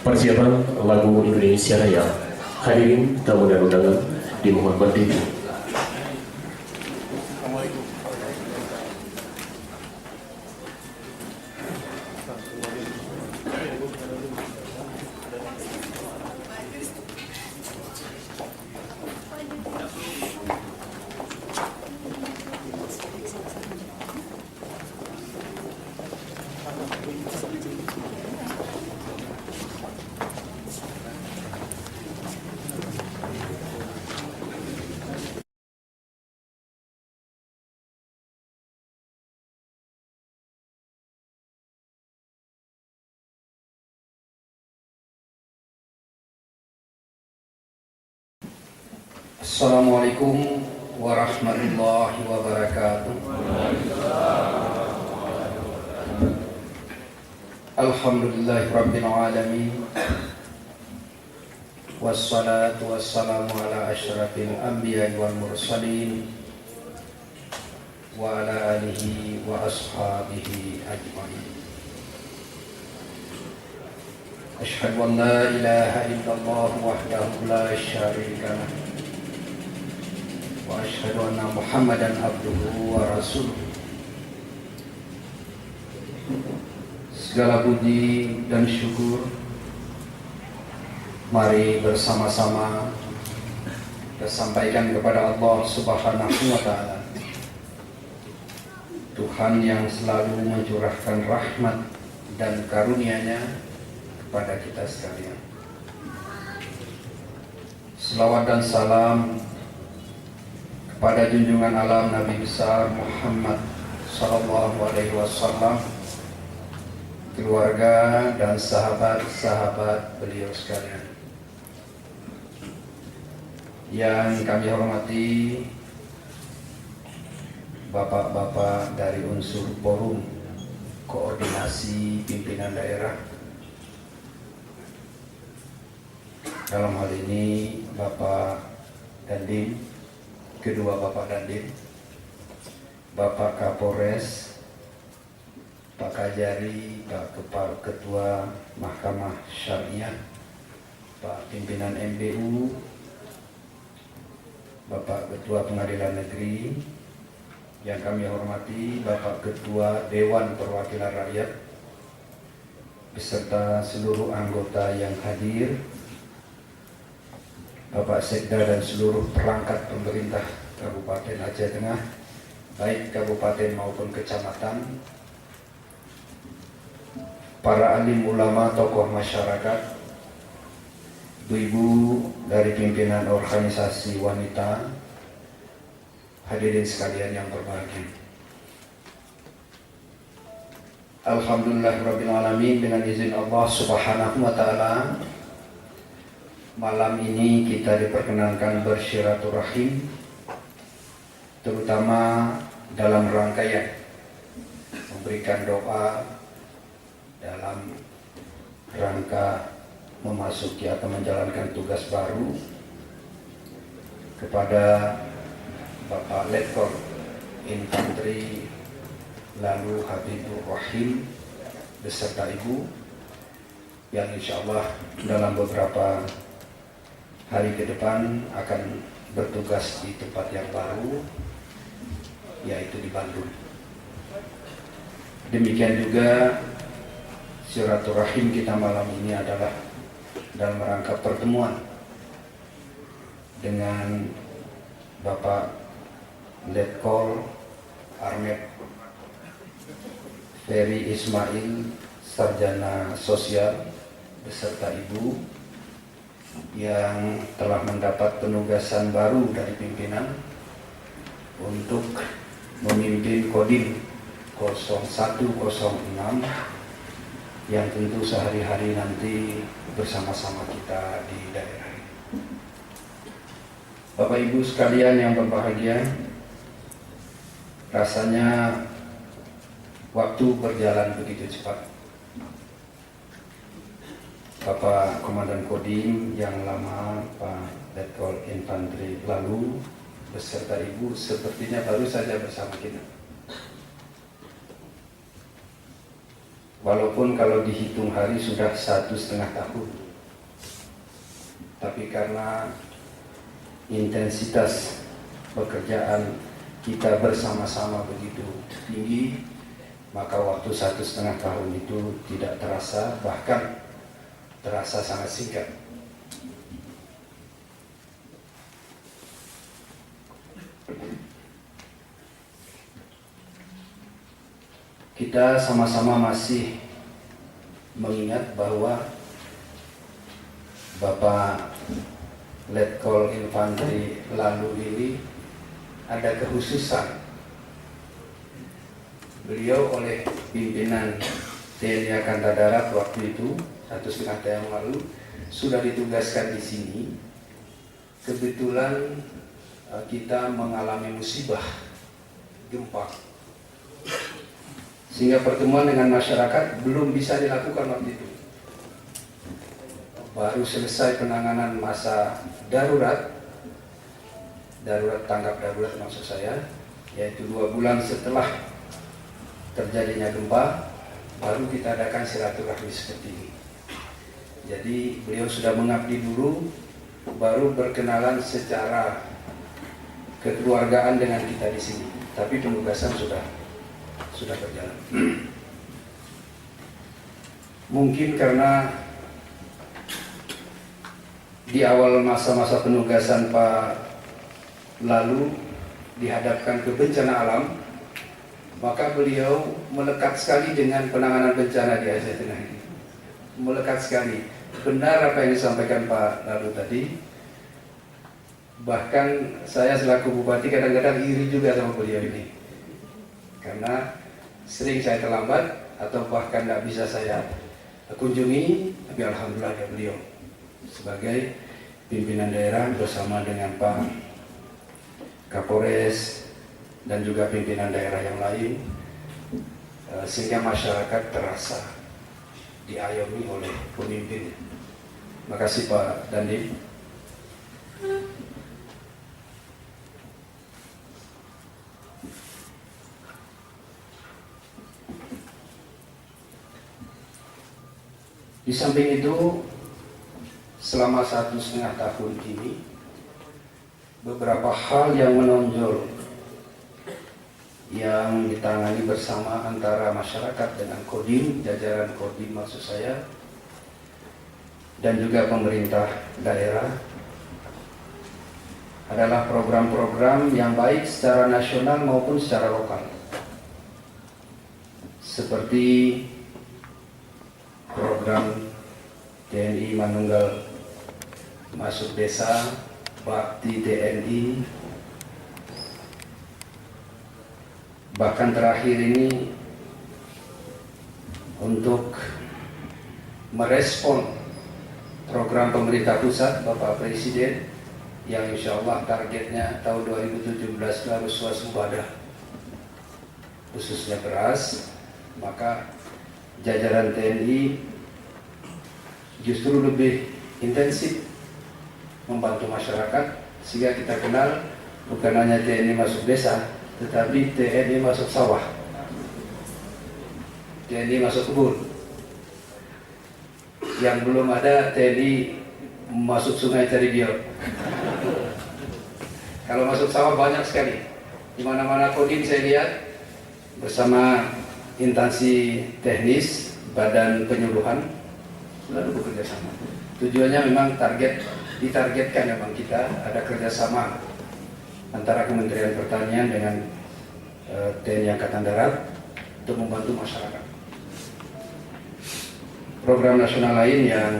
Persiapan lagu Indonesia Raya. Hadirin tamu dan undangan dimohon berdiri. Assalamualaikum warahmatullahi wabarakatuh. Alhamdulillahirabbil alamin. Wassalatu wassalamu ala asyrafil anbiya'i wal mursalin wa ala alihi wa ashabihi ajmain. Asyhadu an la ilaha illallah wahdahu la syarika lah wa asyhadu anna Muhammadan abduhu wa rasuluh. Segala puji dan syukur mari bersama-sama kita sampaikan kepada Allah Subhanahu wa taala, Tuhan yang selalu mencurahkan rahmat dan karunia-Nya kepada kita sekalian. Selawat dan salam kepada junjungan alam Nabi besar Muhammad sallallahu alaihi wasallam, keluarga dan sahabat-sahabat beliau sekalian. Yang kami hormati bapak-bapak dari unsur forum koordinasi pimpinan daerah, dalam hal ini Bapak Dandim, kedua Bapak Dandim, Bapak Kapolres, Pak Kajari, Pak Kepala Ketua Mahkamah Syariah, Pak Pimpinan MBU, Bapak Ketua Pengadilan Negeri, yang kami hormati Bapak Ketua Dewan Perwakilan Rakyat, beserta seluruh anggota yang hadir, Bapak Sekda dan seluruh perangkat pemerintah Kabupaten Aceh Tengah, baik kabupaten maupun kecamatan, para alim ulama, tokoh masyarakat, ibu-ibu dari pimpinan organisasi wanita, hadirin sekalian yang berbahagia. Alhamdulillahirabbil alamin, dengan izin Allah Subhanahu wa taala, malam ini kita diperkenankan bersilaturahim, terutama dalam rangkaian memberikan doa dalam rangka memasuki atau menjalankan tugas baru kepada Bapak Letkol Infantri Lalu Habibur Rahim beserta Ibu, yang insya Allah dalam beberapa hari ke depan akan bertugas di tempat yang baru, yaitu di Bandung. Demikian juga silaturahim kita malam ini adalah dalam rangka pertemuan dengan Bapak Letkol Armet Ferry Ismail, Sarjana Sosial, beserta Ibu, yang telah mendapat penugasan baru dari pimpinan untuk memimpin Kodim 0106 yang tentu sehari-hari nanti bersama-sama kita di daerah. Bapak Ibu sekalian yang berbahagia, rasanya waktu berjalan begitu cepat. Bapak Komandan Kodim yang lama, Pak Letkol Infantri Lalu, beserta Ibu sepertinya baru saja bersama kita. walaupun kalau dihitung hari sudah 1,5 tahun. Tapi karena intensitas pekerjaan kita bersama-sama begitu tinggi, maka waktu 1,5 tahun itu tidak terasa, bahkan terasa sangat singkat. Kita sama-sama masih mengingat bahwa Bapak Letkol Infantri Lalu ini ada kekhususan. Beliau oleh pimpinan TNI Angkatan Darat waktu itu 1,5 tahun yang lalu sudah ditugaskan di sini. Kebetulan kita mengalami musibah gempa, sehingga pertemuan dengan masyarakat belum bisa dilakukan waktu itu. Baru selesai penanganan masa darurat tanggap darurat maksud saya, yaitu 2 bulan setelah terjadinya gempa, baru kita adakan silaturahmi seperti ini. Jadi beliau sudah mengabdi dulu, baru berkenalan secara kekeluargaan dengan kita di sini. Tapi penugasan sudah berjalan. Mungkin karena di awal masa-masa penugasan Pak Lalu dihadapkan ke bencana alam, maka beliau melekat sekali dengan penanganan bencana di Aceh Tengah ini. Melekat sekali. Benar apa yang disampaikan Pak Lalu tadi. Bahkan saya selaku bupati kadang-kadang iri juga sama beliau ini, karena sering saya terlambat atau bahkan tidak bisa saya kunjungi, tapi alhamdulillah ya beliau sebagai pimpinan daerah bersama dengan Pak Kapolres dan juga pimpinan daerah yang lain, sehingga masyarakat terasa diayomi oleh pemimpin. Terima kasih Pak Dandim. Di samping itu, selama 1,5 tahun ini, beberapa hal yang menonjol yang ditangani bersama antara masyarakat dengan Kodim, jajaran Kodim maksud saya, dan juga pemerintah daerah, adalah program-program yang baik secara nasional maupun secara lokal. Seperti program TNI Manunggal Masuk Desa, Bakti TNI, bahkan terakhir ini untuk merespon program pemerintah pusat Bapak Presiden yang insya Allah targetnya tahun 2017 harus swasembada khususnya beras, maka jajaran TNI justru lebih intensif membantu masyarakat, sehingga kita kenal bukan hanya TNI masuk desa, tetapi TNI masuk sawah, TNI masuk kebun. Yang belum ada TNI masuk sungai cari giot. Kalau masuk sawah banyak sekali. Di mana-mana Kodim saya lihat bersama instansi teknis, badan penyuluhan lalu bekerja sama. Tujuannya memang ditargetkan memang kita ada kerjasama antara Kementerian Pertanian dengan TNI Angkatan Darat untuk membantu masyarakat. Program nasional lain yang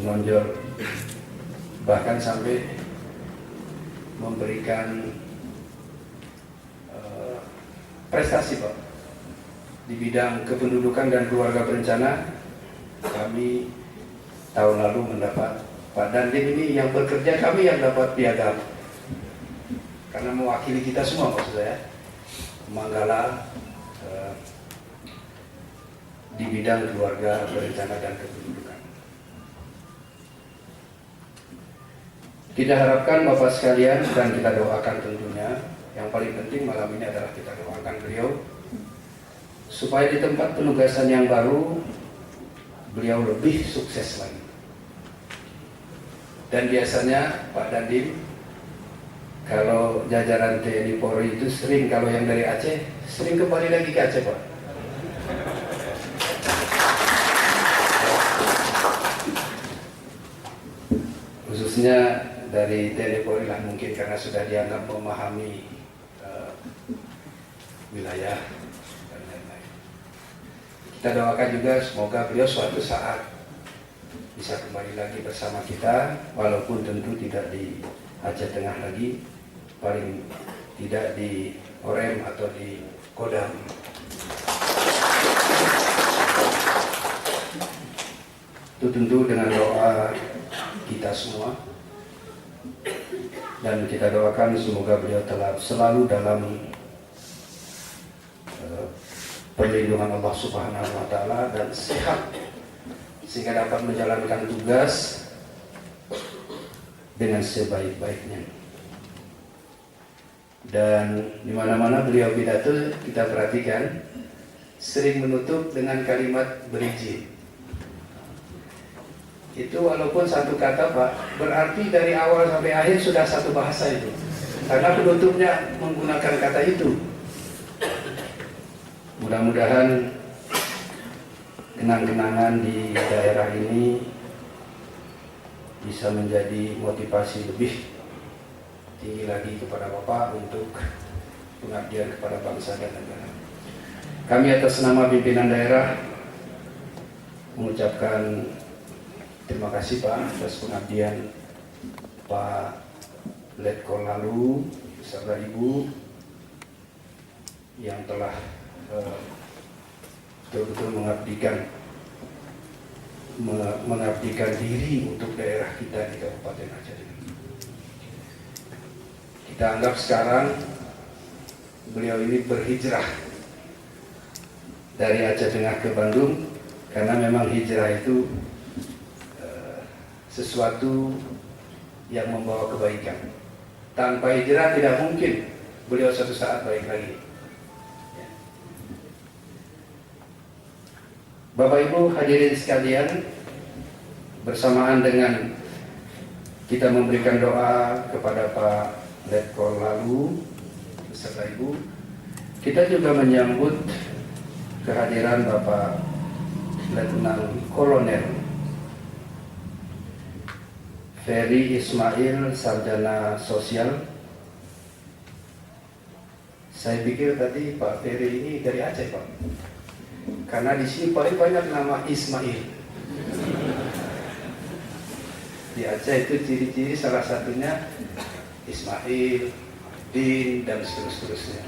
menonjol bahkan sampai memberikan prestasi Pak di bidang kependudukan dan keluarga berencana. Kami tahun lalu mendapat Pak Dandim ini yang bekerja, kami yang dapat piagam karena mewakili kita semua maksud saya, Manggala di bidang keluarga berencana dan kependudukan. Kita harapkan Bapak sekalian dan kita doakan tentunya, yang paling penting malam ini adalah kita doakan beliau supaya di tempat penugasan yang baru beliau lebih sukses lagi. Dan biasanya Pak Dandim, kalau jajaran TNI Polri itu sering, kalau yang dari Aceh sering kembali lagi ke Aceh, Pak. Khususnya dari TNI Polri lah, mungkin karena sudah dianggap memahami wilayah dan lain-lain. Kita doakan juga semoga beliau suatu saat bisa kembali lagi bersama kita, walaupun tentu tidak di Aceh Tengah lagi, paling tidak di Orem atau di Kodam. Itu tentu dengan doa kita semua, dan kita doakan semoga beliau telah selalu dalam perlindungan Allah Subhanahu wa Ta'ala dan sehat, sehingga dapat menjalankan tugas dengan sebaik-baiknya. Dan di mana-mana beliau pidato, kita perhatikan sering menutup dengan kalimat berizin. Itu walaupun satu kata, Pak, berarti dari awal sampai akhir sudah satu bahasa itu, karena penutupnya menggunakan kata itu. Mudah-mudahan kenang-kenangan di daerah ini bisa menjadi motivasi lebih tinggi lagi kepada Bapak untuk pengabdian kepada bangsa dan negara. Kami atas nama pimpinan daerah mengucapkan terima kasih, Pak, atas pengabdian Pak Letkol Lalu beserta Ibu yang telah betul-betul mengabdikan diri untuk daerah kita di Kabupaten Aceh. Kita anggap sekarang beliau ini berhijrah dari Aceh Tengah ke Bandung, karena memang hijrah itu sesuatu yang membawa kebaikan. Tanpa hijrah tidak mungkin beliau suatu saat baik lagi. Bapak Ibu hadirin sekalian, bersamaan dengan kita memberikan doa kepada Pak Letkol Lalu beserta Ibu, kita juga menyambut kehadiran Bapak Letnan Kolonel Ferry Ismail, Sarjana Sosial. Saya pikir tadi Pak Ferry ini dari Aceh, Pak, karena di sini paling banyak nama Ismail. Di Aceh itu ciri-ciri salah satunya Ismail, Din, dan seterusnya.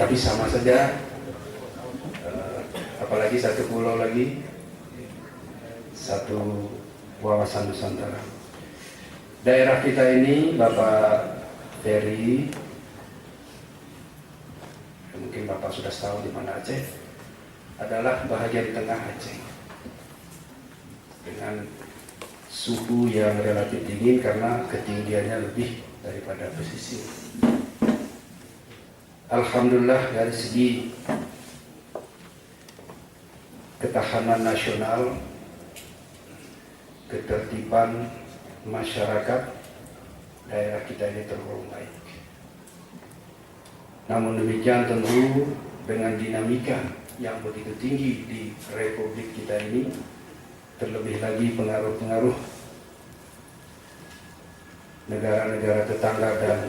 Tapi sama saja, apalagi satu pulau lagi, satu wawasan Nusantara. Daerah kita ini, Bapak Ferry, mungkin Bapak sudah tahu di mana Aceh, adalah bahagian tengah Aceh dengan suhu yang relatif dingin karena ketinggiannya lebih daripada pesisir. Alhamdulillah dari segi ketahanan nasional, ketertiban masyarakat, daerah kita ini tergolong baik. Namun demikian tentu dengan dinamika yang begitu tinggi di Republik kita ini, terlebih lagi pengaruh-pengaruh negara-negara tetangga dan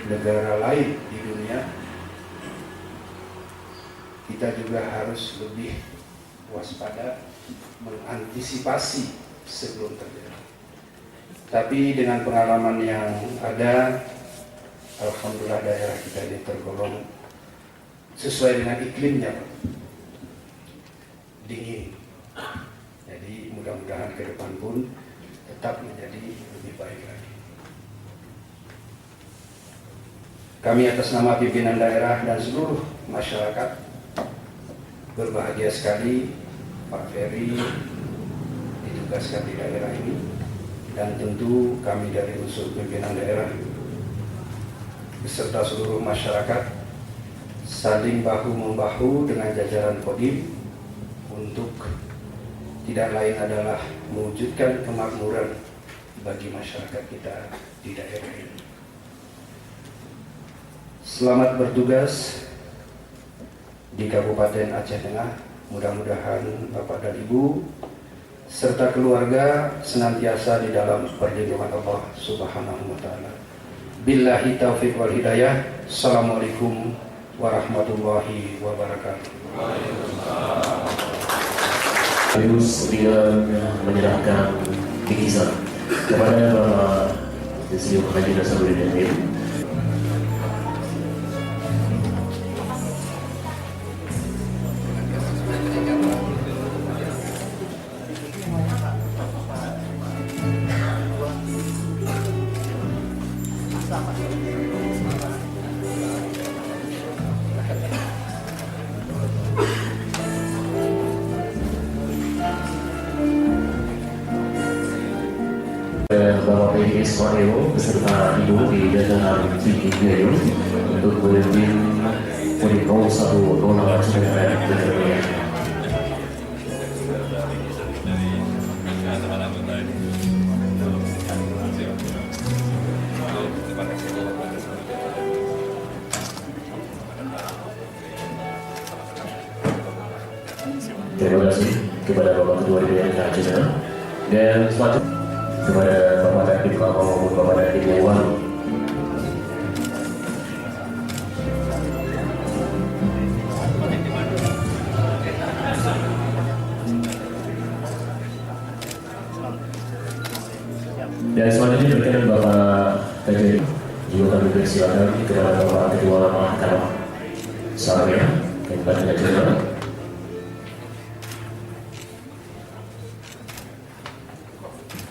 negara lain di dunia, kita juga harus lebih waspada, mengantisipasi sebelum terjadi. Tapi dengan pengalaman yang ada, alhamdulillah daerah kita ini tergolong sesuai dengan iklimnya, dingin. Jadi mudah-mudahan ke depan pun tetap menjadi lebih baik lagi. Kami atas nama pimpinan daerah dan seluruh masyarakat berbahagia sekali Pak Ferry ditugaskan di daerah ini, dan tentu kami dari unsur pimpinan daerah beserta seluruh masyarakat saling bahu-membahu dengan jajaran Kodim untuk tidak lain adalah mewujudkan kemakmuran bagi masyarakat kita di daerah ini. Selamat bertugas di Kabupaten Aceh Tengah. Mudah-mudahan Bapak dan Ibu serta keluarga senantiasa di dalam perlindungan Allah Subhanahu wa taala. Billahi taufiq wal hidayah. Assalamualaikum warahmatullahi wabarakatuh. Terus dengan menyerahkan bingkisan kepada Bapak Insinyur Haji Nasaruddin Amin. Bapak PJ Ismail beserta Ibu di jajaran tinggi beliau untuk memimpin Kodim 0108 Cirebon Jakarta. Terima kasih kepada Bapak Ketua DPRD Aceh Tengah dan selanjutnya kepada Bapak Dandim Lama maupun Bapak Dandim Dewan. Dan selanjutnya berkenan Bapak Kajari juga kami persilakan kepada Bapak Ketua Mahkamah Syariah Kabupaten Aceh Tengah.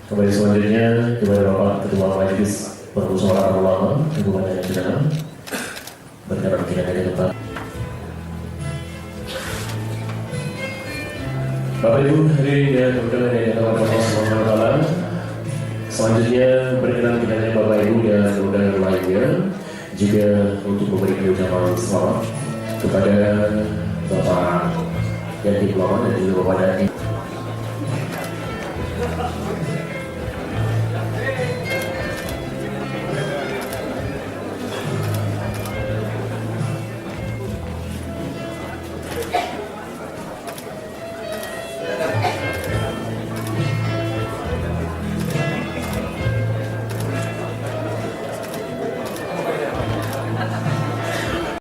Kembali selanjutnya kepada Bapak Ketua Majelis Permusyawaratan Ulama Kabupaten Aceh Tengah berkenan kiranya ke depan. Bapak Ibu hadirin dan undangan yang dirahmati Allah Subhanahu wa taala. Selanjutnya berkenan kiranya Bapak Ibu dan undangan lainnya juga untuk memberikan ucapan selamat kepada Bapak Dandim Lama dan juga Bapak Dandim